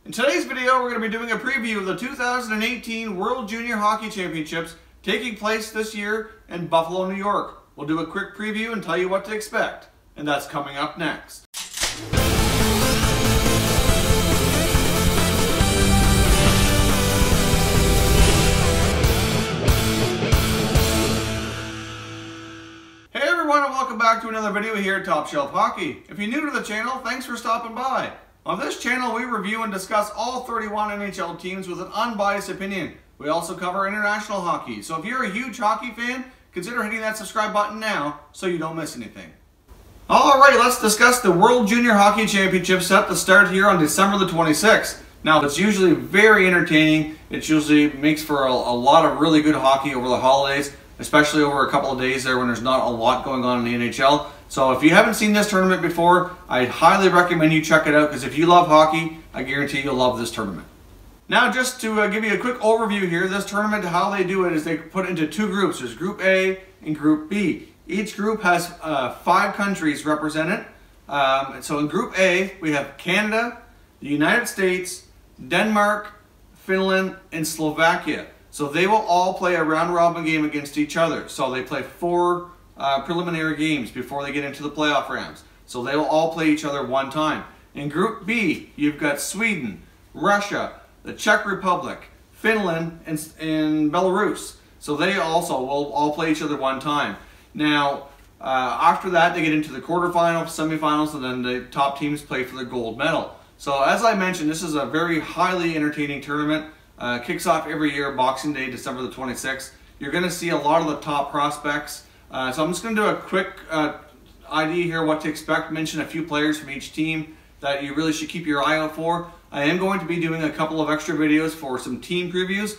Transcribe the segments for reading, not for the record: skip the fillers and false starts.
In today's video, we're going to be doing a preview of the 2018 World Junior Hockey Championships taking place this year in Buffalo, New York. We'll do a quick preview and tell you what to expect, and that's coming up next. Hey everyone, and welcome back to another video here at Top Shelf Hockey. If you're new to the channel, thanks for stopping by. On this channel, we review and discuss all 31 NHL teams with an unbiased opinion. We also cover international hockey, so if you're a huge hockey fan, consider hitting that subscribe button now so you don't miss anything. Alright, let's discuss the World Junior Hockey Championship set to start here on December the 26th. Now, it's usually very entertaining. It usually makes for a lot of really good hockey over the holidays, especially over a couple of days there when there's not a lot going on in the NHL. So if you haven't seen this tournament before, I highly recommend you check it out, because if you love hockey, I guarantee you'll love this tournament. Now, just to give you a quick overview here, this tournament, how they do it is they put it into two groups. There's Group A and Group B. Each group has 5 countries represented. So in Group A, we have Canada, the United States, Denmark, Finland, and Slovakia. So they will all play a round-robin game against each other. So they play 4 preliminary games before they get into the playoff rounds. So they will all play each other one time. In Group B, you've got Sweden, Russia, the Czech Republic, Finland, and Belarus. So they also will all play each other one time. Now, after that, they get into the quarterfinals, semifinals, and then the top teams play for the gold medal. So as I mentioned, this is a very highly entertaining tournament. Kicks off every year, Boxing Day, December the 26th. You're going to see a lot of the top prospects. So I'm just going to do a quick idea here what to expect, mention a few players from each team that you really should keep your eye out for. I am going to be doing a couple of extra videos for some team previews.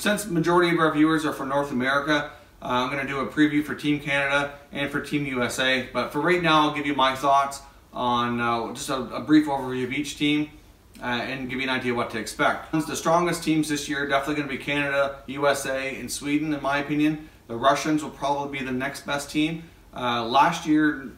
Since the majority of our viewers are from North America, I'm going to do a preview for Team Canada and for Team USA. But for right now, I'll give you my thoughts on just a brief overview of each team and give you an idea what to expect. The strongest teams this year are definitely going to be Canada, USA, and Sweden, in my opinion. The Russians will probably be the next best team. Last year,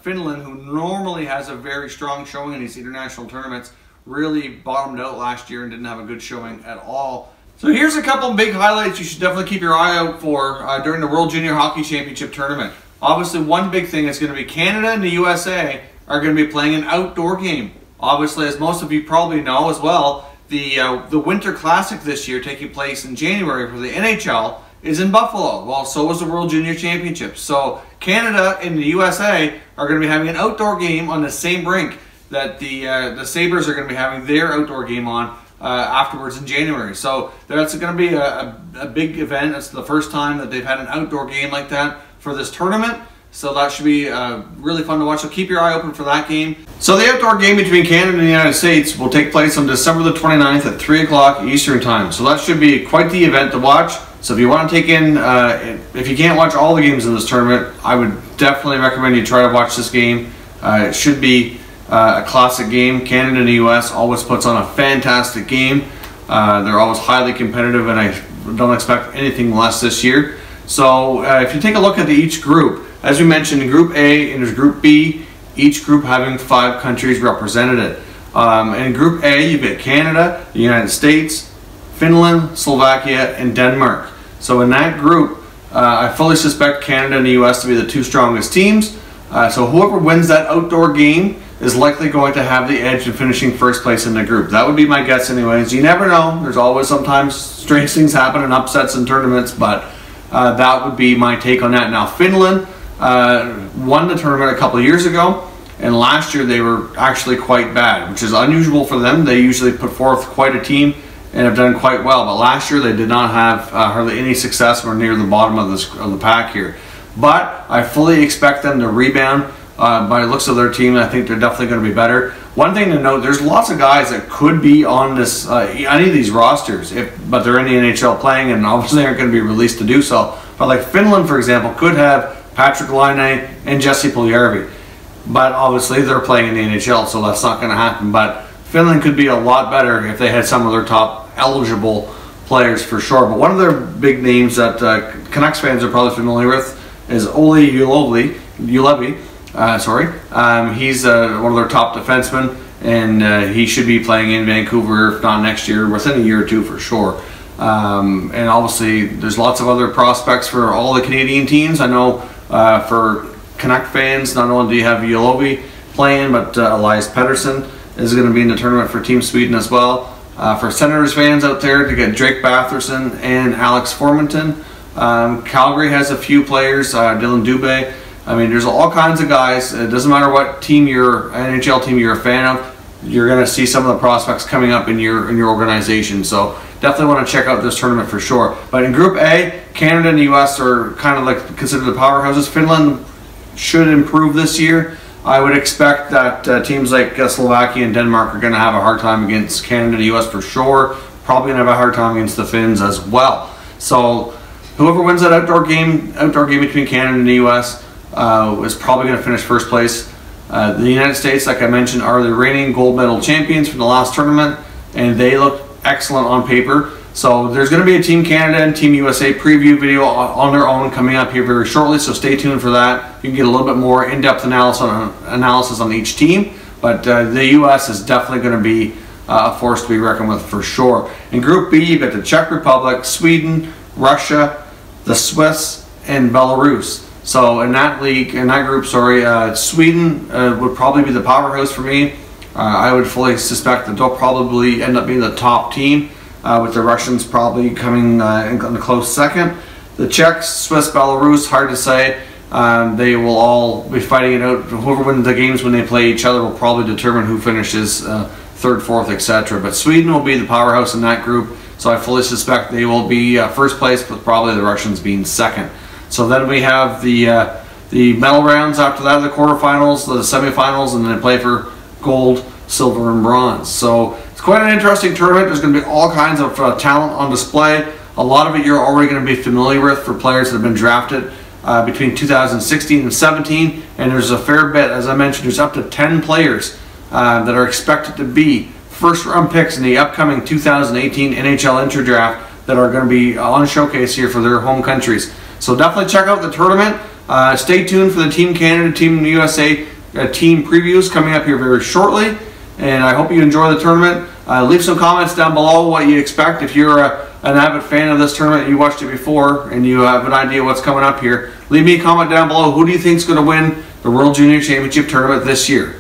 Finland, who normally has a very strong showing in these international tournaments, really bottomed out last year and didn't have a good showing at all. So here's a couple of big highlights you should definitely keep your eye out for during the World Junior Hockey Championship tournament. Obviously, one big thing is going to be Canada and the USA are going to be playing an outdoor game. Obviously, as most of you probably know as well, the Winter Classic this year, taking place in January for the NHL, is in Buffalo. Well, so is the World Junior Championships. So Canada and the USA are going to be having an outdoor game on the same rink that the Sabres are going to be having their outdoor game on afterwards in January. So that's going to be a big event. It's the first time that they've had an outdoor game like that for this tournament. So that should be really fun to watch. So keep your eye open for that game. So the outdoor game between Canada and the United States will take place on December the 29th at 3 o'clock Eastern Time. So that should be quite the event to watch. So if you want to take in, if you can't watch all the games in this tournament, I would definitely recommend you try to watch this game. It should be a classic game. Canada and the US always puts on a fantastic game. They're always highly competitive, and I don't expect anything less this year. So if you take a look at each group, as we mentioned, in Group A and there's Group B, each group having 5 countries represented. In Group A, you've got Canada, the United States, Finland, Slovakia, and Denmark. So in that group, I fully suspect Canada and the US to be the 2 strongest teams. So whoever wins that outdoor game is likely going to have the edge in finishing first place in the group. That would be my guess anyways. You never know. There's always sometimes strange things happen and upsets in tournaments, but that would be my take on that. Now, Finland won the tournament a couple of years ago, and last year they were actually quite bad, which is unusual for them. They usually put forth quite a team and have done quite well, but last year they did not have hardly any success or near the bottom of the pack here. But I fully expect them to rebound. By the looks of their team, I think they're definitely going to be better. One thing to note, there's lots of guys that could be on this any of these rosters, but they're in the NHL playing and obviously aren't going to be released to do so. But like Finland, for example, could have Patrick Laine and Jesse Puljujärvi. But obviously they're playing in the NHL, so that's not going to happen. But Finland could be a lot better if they had some of their top eligible players for sure. But one of their big names that Canucks fans are probably familiar with is Olli Juolevi. He's one of their top defensemen, and he should be playing in Vancouver, if not next year, within a year or two for sure. And obviously there's lots of other prospects for all the Canadian teams. I know for Canuck fans, not only do you have Yolovi playing, but Elias Pettersson is going to be in the tournament for Team Sweden as well. For Senators fans out there, to get Drake Batherson and Alex Formanton. Calgary has a few players, Dylan Dubé. I mean, there's all kinds of guys. It doesn't matter what team NHL team you're a fan of, you're going to see some of the prospects coming up in your organization. So definitely want to check out this tournament for sure. But in Group A, Canada and the US are kind of like considered the powerhouses. Finland should improve this year. I would expect that teams like Slovakia and Denmark are going to have a hard time against Canada and the US for sure. Probably going to have a hard time against the Finns as well. So whoever wins that outdoor game between Canada and the US is probably going to finish first place. The United States, like I mentioned, are the reigning gold medal champions from the last tournament, and they look excellent on paper. So there's going to be a Team Canada and Team USA preview video on their own coming up here very shortly, so stay tuned for that. You can get a little bit more in-depth analysis on each team, but the US is definitely going to be a force to be reckoned with for sure. In Group B, you've got the Czech Republic, Sweden, Russia, the Swiss, and Belarus. So in that group, Sweden would probably be the powerhouse for me. I would fully suspect that they'll probably end up being the top team, with the Russians probably coming in a close second. The Czechs, Swiss, Belarus, hard to say. They will all be fighting it out. Whoever wins the games when they play each other will probably determine who finishes third, fourth, etc. But Sweden will be the powerhouse in that group, so I fully suspect they will be first place, with probably the Russians being second. So then we have the medal rounds after that, the quarterfinals, the semifinals, and then they play for gold, silver, and bronze. So it's quite an interesting tournament. There's going to be all kinds of talent on display. A lot of it you're already going to be familiar with for players that have been drafted between 2016 and 17, and there's a fair bit. As I mentioned, there's up to 10 players that are expected to be first-round picks in the upcoming 2018 NHL Inter-Draft that are going to be on showcase here for their home countries. So definitely check out the tournament. Stay tuned for the Team Canada, Team USA team previews coming up here very shortly. And I hope you enjoy the tournament. Leave some comments down below what you expect. If you're an avid fan of this tournament, you watched it before, and you have an idea what's coming up here, leave me a comment down below. Who do you think is going to win the World Junior Championship Tournament this year?